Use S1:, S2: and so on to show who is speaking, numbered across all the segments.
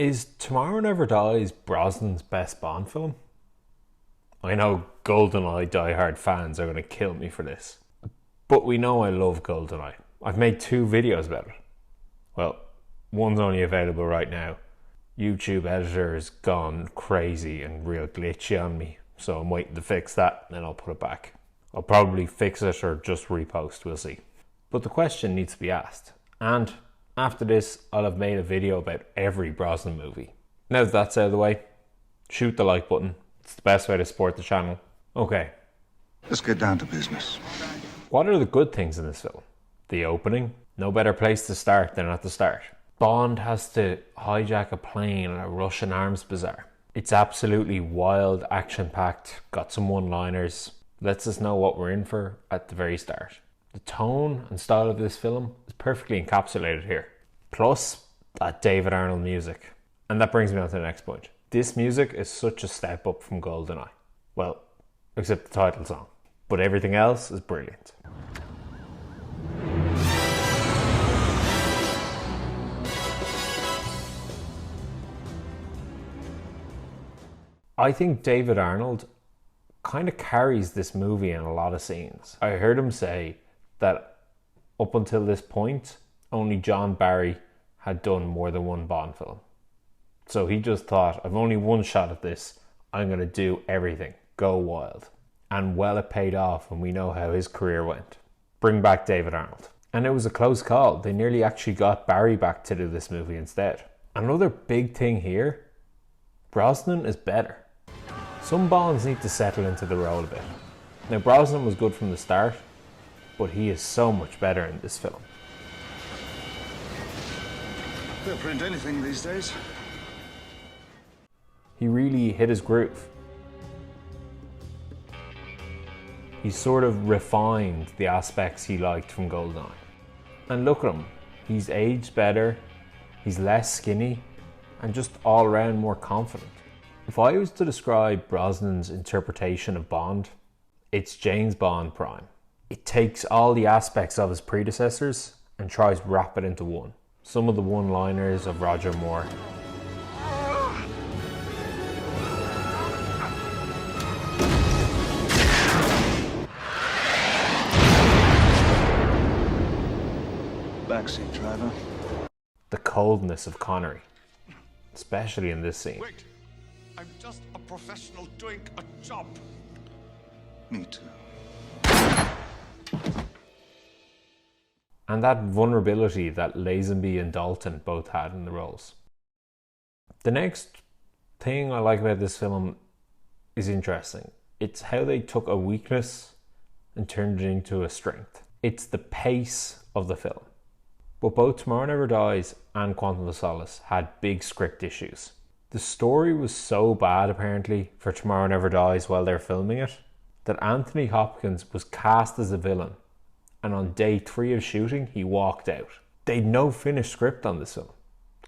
S1: Is Tomorrow Never Dies Brosnan's best Bond film? I know Goldeneye diehard fans are going to kill me for this, but we know I love Goldeneye. I've made 2 videos about it. Well, one's only available right now. YouTube editor has gone crazy and real glitchy on me, so I'm waiting to fix that and then I'll put it back. I'll probably fix it or just repost, we'll see. But the question needs to be asked, and after this I'll have made a video about every Brosnan movie. Now that that's out of the way, shoot the like button. It's the best way to support the channel. Okay.
S2: Let's get down to business.
S1: What are the good things in this film? The opening. No better place to start than at the start. Bond has to hijack a plane at a Russian arms bazaar. It's absolutely wild, action-packed, got some one-liners, lets us know what we're in for at the very start. The tone and style of this film is perfectly encapsulated here. Plus, that David Arnold music. And that brings me on to the next point. This music is such a step up from Goldeneye. Well, except the title song. But everything else is brilliant. I think David Arnold kind of carries this movie in a lot of scenes. I heard him say that up until this point, only John Barry had done more than one Bond film. So he just thought, I've only one shot at this, I'm going to do everything, go wild. And well, it paid off, and we know how his career went. Bring back David Arnold. And it was a close call. They nearly actually got Barry back to do this movie instead. Another big thing here, Brosnan is better. Some Bonds need to settle into the role a bit. Now, Brosnan was good from the start, but he is so much better in this film.
S2: They'll print anything these days.
S1: He really hit his groove. He sort of refined the aspects he liked from Goldeneye. And look at him, he's aged better, he's less skinny, and just all around more confident. If I was to describe Brosnan's interpretation of Bond, it's James Bond Prime. It takes all the aspects of his predecessors and tries to wrap it into one. Some of the one-liners of Roger Moore.
S2: Backseat driver.
S1: The coldness of Connery, especially in this scene.
S3: Wait, I'm just a professional doing a job.
S2: Me too.
S1: And that vulnerability that Lazenby and Dalton both had in the roles. The next thing I like about this film is interesting. It's how they took a weakness and turned it into a strength. It's the pace of the film. But both Tomorrow Never Dies and Quantum of Solace had big script issues. The story was so bad, apparently, for Tomorrow Never Dies while they're filming it, that Anthony Hopkins was cast as a villain, and on day 3 of shooting, he walked out. They'd no finished script on this film.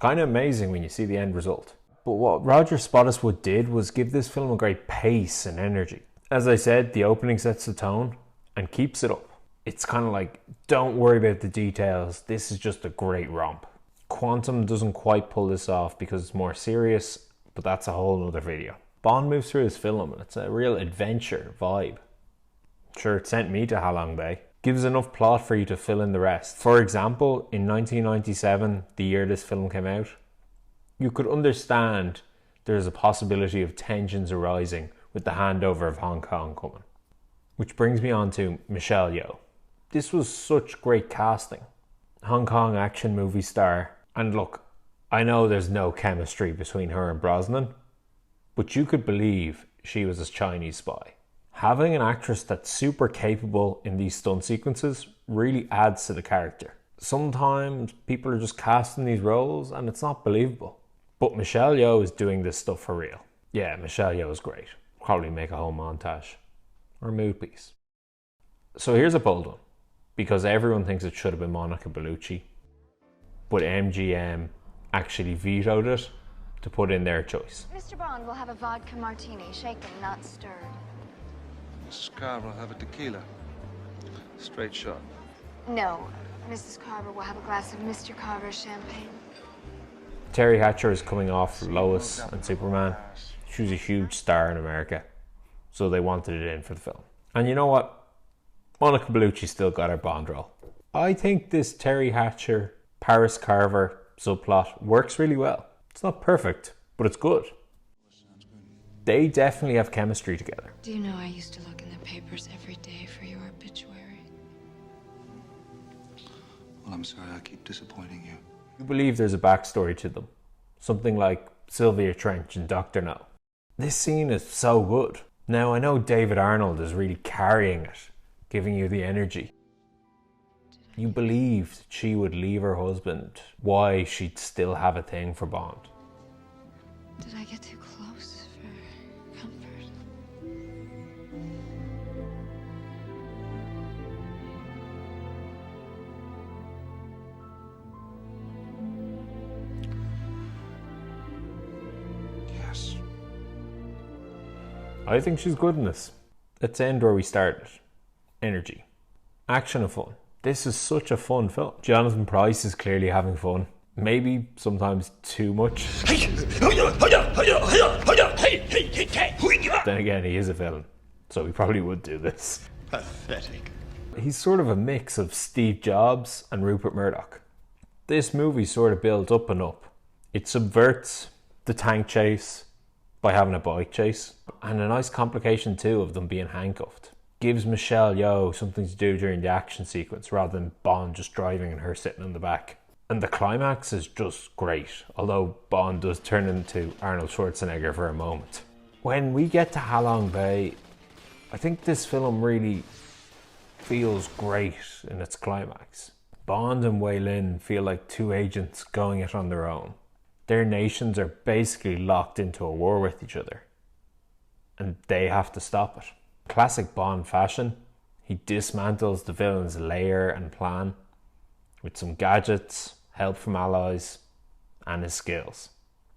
S1: Kind of amazing when you see the end result. But what Roger Spottiswoode did was give this film a great pace and energy. As I said, the opening sets the tone and keeps it up. It's kind of like, don't worry about the details, this is just a great romp. Quantum doesn't quite pull this off because it's more serious, but that's a whole other video. Bond moves through his film and it's a real adventure vibe. Sure, it sent me to Halong Bay. Gives enough plot for you to fill in the rest. For example, in 1997, the year this film came out, you could understand there's a possibility of tensions arising with the handover of Hong Kong coming. Which brings me on to Michelle Yeoh. This was such great casting. Hong Kong action movie star. And look, I know there's no chemistry between her and Brosnan, but you could believe she was a Chinese spy. Having an actress that's super capable in these stunt sequences really adds to the character. Sometimes people are just casting these roles and it's not believable. But Michelle Yeoh is doing this stuff for real. Yeah, Michelle Yeoh is great. Probably make a whole montage or a mood piece. So here's a bold one, because everyone thinks it should have been Monica Bellucci, but MGM actually vetoed it to put in their choice.
S4: Mr. Bond will have a vodka martini, shaken, not stirred.
S2: Mrs. Carver will have a tequila. Straight shot.
S4: No, Mrs. Carver will have a glass of Mr. Carver's champagne.
S1: Terry Hatcher is coming off Lois and Superman. She was a huge star in America, so they wanted it in for the film. And you know what? Monica Bellucci still got her Bond role. I think this Terry Hatcher, Paris Carver subplot works really well. It's not perfect, but it's good. They definitely have chemistry together.
S5: Do you know I used to look in the papers every day for your obituary?
S2: Well, I'm sorry I keep disappointing you.
S1: You believe there's a backstory to them. Something like Sylvia Trench and Dr. No. This scene is so good. Now, I know David Arnold is really carrying it, giving you the energy. You believed she would leave her husband, why she'd still have a thing for Bond.
S5: Did I get too close for comfort?
S2: Yes.
S1: I think she's good in this. Let's end where we started. Energy. Action and fun. This is such a fun film. Jonathan Pryce is clearly having fun. Maybe sometimes too much. Then again, he is a villain, so he probably would do this.
S3: Pathetic.
S1: He's sort of a mix of Steve Jobs and Rupert Murdoch. This movie sort of builds up and up. It subverts the tank chase by having a bike chase, and a nice complication too of them being handcuffed. Gives Michelle Yeoh something to do during the action sequence rather than Bond just driving and her sitting in the back. And the climax is just great, although Bond does turn into Arnold Schwarzenegger for a moment. When we get to Halong Bay, I think this film really feels great in its climax. Bond and Wei Lin feel like two agents going it on their own. Their nations are basically locked into a war with each other, and they have to stop it. Classic Bond fashion, he dismantles the villain's lair and plan with some gadgets, help from allies, and his skills.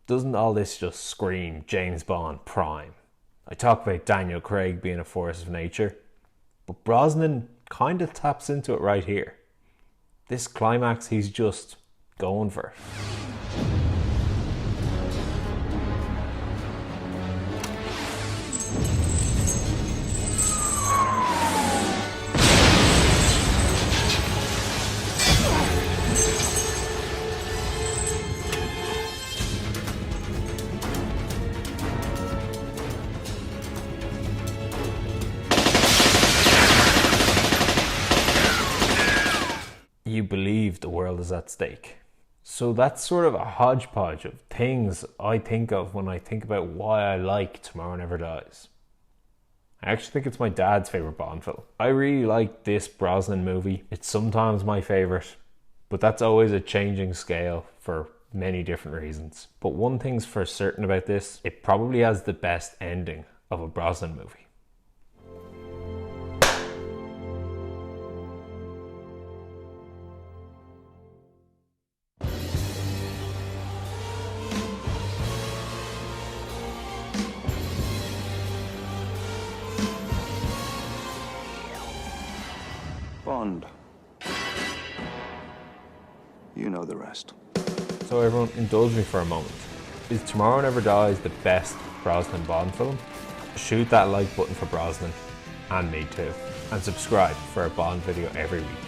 S1: Doesn't all this just scream James Bond Prime? I talk about Daniel Craig being a force of nature, but Brosnan kind of taps into it right here. This climax, he's just going for it. You believe the world is at stake. So that's sort of a hodgepodge of things I think of when I think about why I like Tomorrow Never Dies. I actually think it's my dad's favourite Bond film. I really like this Brosnan movie. It's sometimes my favourite, but that's always a changing scale for many different reasons. But one thing's for certain about this, it probably has the best ending of a Brosnan movie.
S2: Bond. You know the rest.
S1: So everyone, indulge me for a moment. Is Tomorrow Never Dies the best Brosnan Bond film? Shoot that like button for Brosnan, and me too. And subscribe for a Bond video every week.